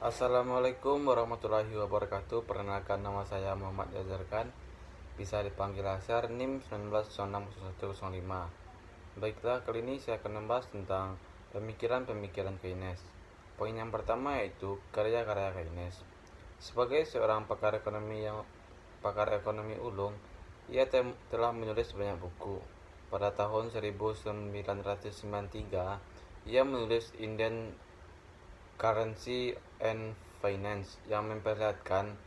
Assalamualaikum warahmatullahi wabarakatuh. Perkenalkan, nama saya Muhammad Yazarkan, bisa dipanggil Asar, NIM 19061105. Baiklah, kali ini saya akan membahas tentang pemikiran-pemikiran Keynes. Poin yang pertama yaitu karya-karya Keynes. Sebagai seorang pakar ekonomi ulung, ia telah menulis banyak buku. Pada tahun 1993, ia menulis Indian Currency and Finance yang memperlihatkan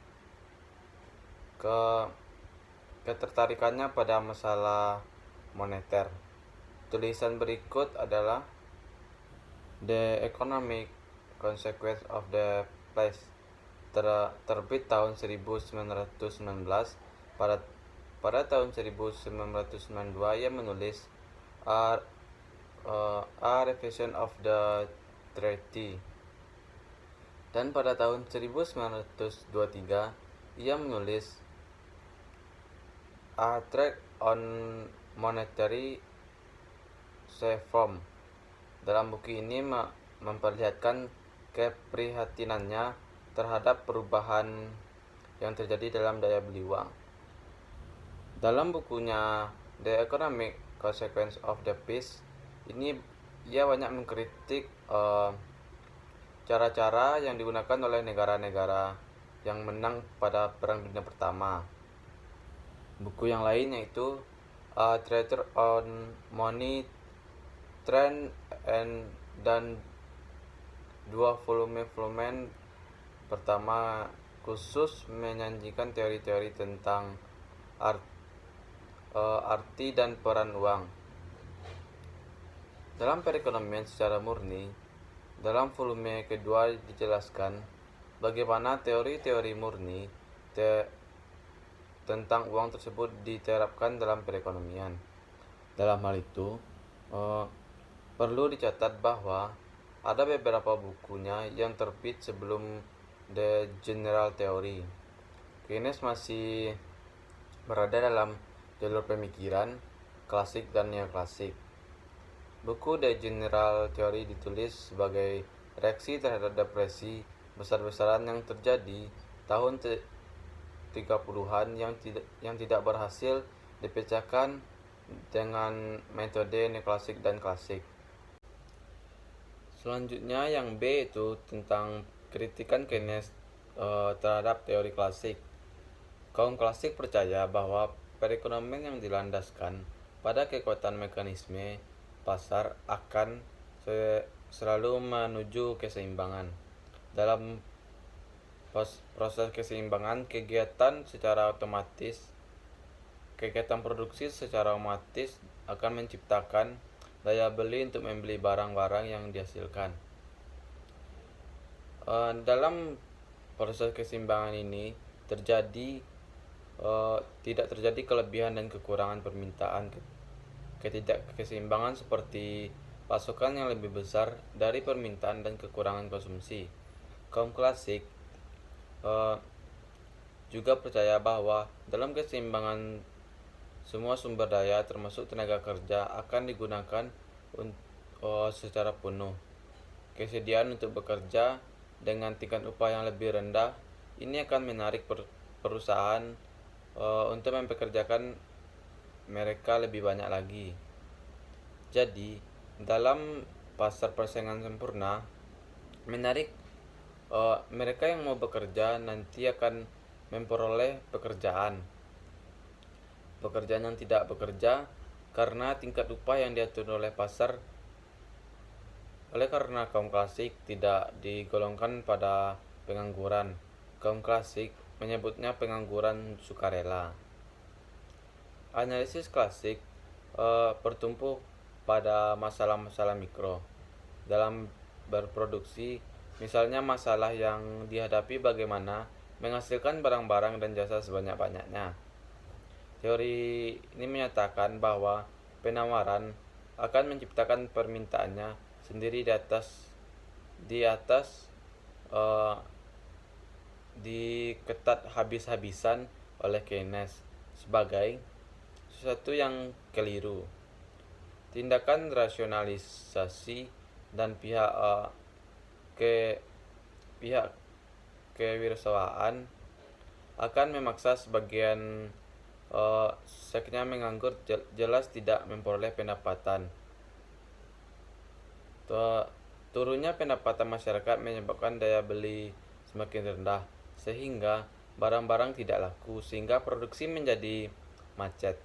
ketertarikannya pada masalah moneter. Tulisan berikut adalah The Economic Consequence of the Place, terbit tahun 1919. Pada tahun 1992 ia menulis A Revision of the Treaty, dan pada tahun 1923 ia menulis A Tract on Monetary Reform. Dalam buku ini memperlihatkan keprihatinannya terhadap perubahan yang terjadi dalam daya beli uang. Dalam bukunya The Economic Consequence of the Peace ini, ia banyak mengkritik cara-cara yang digunakan oleh negara-negara yang menang pada Perang Dunia Pertama. Buku yang lain yaitu Treaty on Money, Trend dan dua volume pertama khusus menyajikan teori-teori tentang arti dan peran uang dalam perekonomian secara murni. Dalam volume kedua dijelaskan bagaimana teori-teori murni tentang uang tersebut diterapkan dalam perekonomian. Dalam hal itu, perlu dicatat bahwa ada beberapa bukunya yang terbit sebelum The General Theory. Keynes masih berada dalam jalur pemikiran klasik dan neoklasik. Buku The General Theory ditulis sebagai reaksi terhadap depresi besar-besaran yang terjadi tahun 30-an yang tidak berhasil dipecahkan dengan metode neoklasik dan klasik. Selanjutnya yang B itu tentang kritikan Keynes terhadap teori klasik. Kaum klasik percaya bahwa perekonomian yang dilandaskan pada kekuatan mekanisme pasar akan selalu menuju keseimbangan. Dalam proses keseimbangan, kegiatan produksi secara otomatis akan menciptakan daya beli untuk membeli barang-barang yang dihasilkan. Dalam proses keseimbangan ini tidak terjadi kelebihan dan kekurangan permintaan. Ketidakkeseimbangan seperti pasokan yang lebih besar dari permintaan dan kekurangan konsumsi. Kaum klasik juga percaya bahwa dalam keseimbangan semua sumber daya termasuk tenaga kerja akan digunakan secara penuh. Kesediaan untuk bekerja dengan tingkat upah yang lebih rendah ini akan menarik perusahaan untuk mempekerjakan mereka lebih banyak lagi. Jadi, dalam pasar persaingan sempurna, mereka yang mau bekerja nanti akan memperoleh pekerjaan yang tidak bekerja karena tingkat upah yang diatur oleh pasar. Oleh karena kaum klasik tidak digolongkan pada pengangguran, kaum klasik menyebutnya pengangguran sukarela. Analisis klasik bertumpu pada masalah-masalah mikro dalam berproduksi, misalnya masalah yang dihadapi bagaimana menghasilkan barang-barang dan jasa sebanyak-banyaknya. Teori ini menyatakan bahwa penawaran akan menciptakan permintaannya sendiri diketat habis-habisan oleh Keynes sebagai sesuatu yang keliru. Tindakan rasionalisasi dan pihak kewirausahaan akan memaksa sebagian seknya menganggur, jelas tidak memperoleh pendapatan. Turunnya pendapatan masyarakat menyebabkan daya beli semakin rendah, sehingga barang-barang tidak laku, sehingga produksi menjadi macet.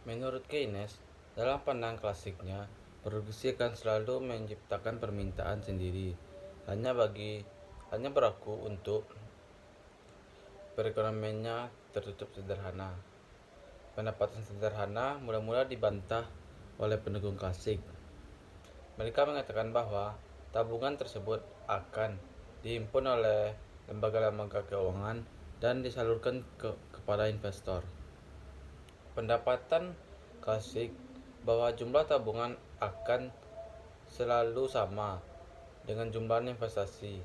Menurut Keynes, dalam pandangan klasiknya, produksi akan selalu menciptakan permintaan sendiri, hanya berlaku untuk perekonomiannya tertutup sederhana. Pendapatan sederhana mula-mula dibantah oleh pendukung klasik. Mereka mengatakan bahwa tabungan tersebut akan dihimpun oleh lembaga-lembaga keuangan dan disalurkan kepada investor. Pendapatan klasik bahwa jumlah tabungan akan selalu sama dengan jumlah investasi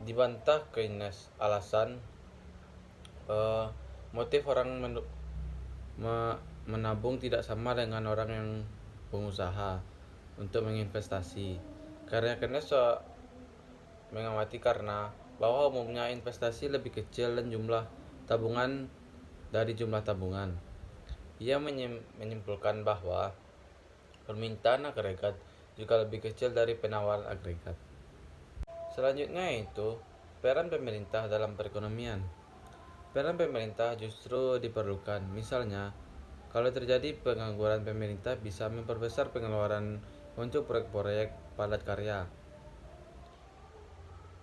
dibantah Keynes. Alasan motif orang menabung tidak sama dengan orang yang pengusaha untuk menginvestasi. Karya Keynes mengamati karena bahwa umumnya investasi lebih kecil dan jumlah tabungan dari jumlah tabungan. Ia menyimpulkan bahwa permintaan agregat juga lebih kecil dari penawaran agregat. Selanjutnya yaitu peran pemerintah dalam perekonomian. Peran pemerintah justru diperlukan. Misalnya, kalau terjadi pengangguran, pemerintah bisa memperbesar pengeluaran untuk proyek-proyek padat karya.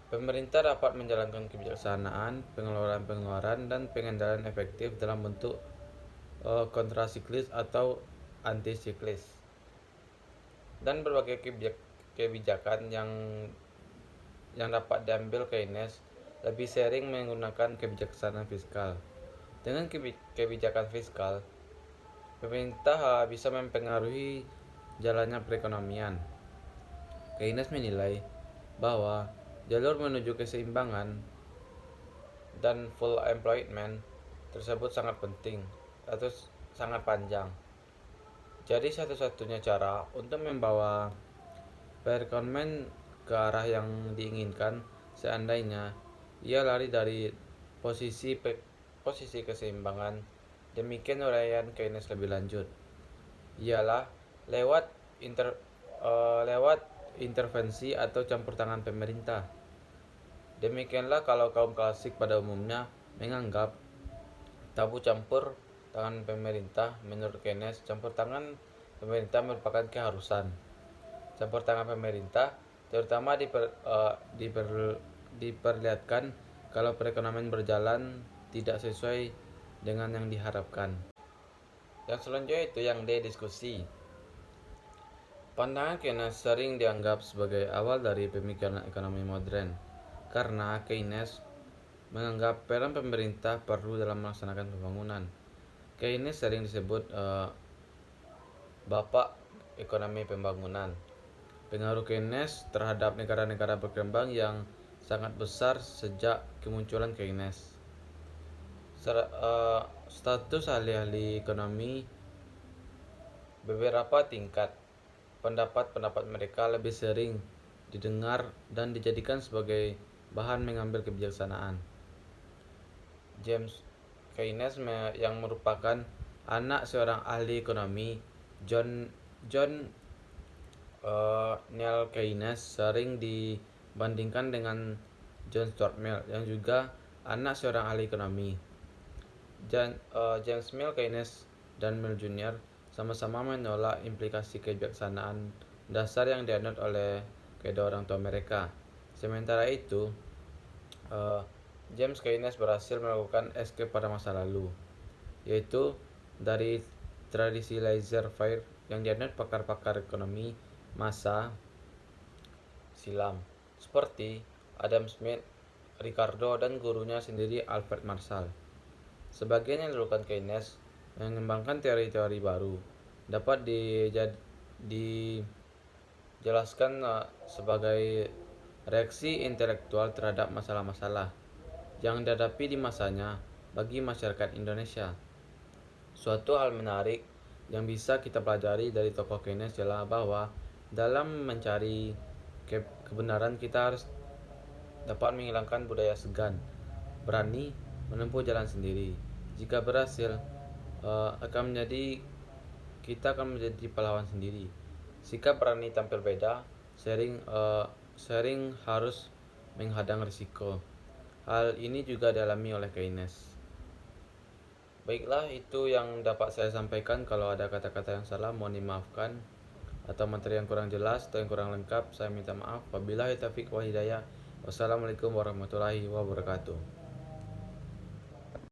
Pemerintah dapat menjalankan kebijaksanaan, pengeluaran dan pengendalian efektif dalam bentuk kontrasiklis atau antisiklis. Dan berbagai kebijakan yang dapat diambil Keynes lebih sering menggunakan kebijaksanaan fiskal. Dengan kebijakan fiskal, pemerintah bisa mempengaruhi jalannya perekonomian. Keynes menilai bahwa jalur menuju keseimbangan dan full employment tersebut sangat penting atau sangat panjang. Jadi satu-satunya cara untuk membawa perekonomian ke arah yang diinginkan, seandainya ia lari dari posisi keseimbangan. Demikian uraian Keynes lebih lanjut, ialah lewat intervensi atau campur tangan pemerintah. Demikianlah kalau kaum klasik pada umumnya menganggap tabu campur tangan pemerintah. Menurut Keynes, campur tangan pemerintah merupakan keharusan. Campur tangan pemerintah terutama diperlihatkan kalau perekonomian berjalan tidak sesuai dengan yang diharapkan. Yang selanjutnya itu yang D, diskusi. Pandangan Keynes sering dianggap sebagai awal dari pemikiran ekonomi modern, karena Keynes menganggap peran pemerintah perlu dalam melaksanakan pembangunan. Keynes sering disebut Bapak Ekonomi Pembangunan. Pengaruh Keynes terhadap negara-negara berkembang yang sangat besar sejak kemunculan Keynes. Status ahli-ahli ekonomi beberapa tingkat. Pendapat-pendapat mereka lebih sering didengar dan dijadikan sebagai bahan mengambil kebijaksanaan. James Keynes yang merupakan anak seorang ahli ekonomi, John Neil Keynes, sering dibandingkan dengan John Stuart Mill yang juga anak seorang ahli ekonomi. James Mill Keynes dan Mill Jr. sama-sama menolak implikasi kebijaksanaan dasar yang dianut oleh kedua orang tua mereka. Sementara itu, James Keynes berhasil melakukan escape pada masa lalu, yaitu dari tradisi laissez-faire yang dianut pakar-pakar ekonomi masa silam seperti Adam Smith, Ricardo, dan gurunya sendiri Alfred Marshall. Sebagian yang dilakukan Keynes mengembangkan teori-teori baru dapat dijelaskan sebagai reaksi intelektual terhadap masalah-masalah yang dihadapi di masanya bagi masyarakat Indonesia. Suatu hal menarik yang bisa kita pelajari dari tokoh Keynes adalah bahwa dalam mencari kebenaran kita harus dapat menghilangkan budaya segan, berani menempuh jalan sendiri. Jika berhasil, kita akan menjadi pahlawan sendiri. Sikap berani tampil beda, sering harus menghadang risiko. Hal ini juga dialami oleh Keynes. Baiklah, itu yang dapat saya sampaikan. Kalau ada kata-kata yang salah, mohon dimaafkan. Atau materi yang kurang jelas atau yang kurang lengkap, saya minta maaf. Wabillahi taufiq wal hidayah. Wassalamualaikum warahmatullahi wabarakatuh.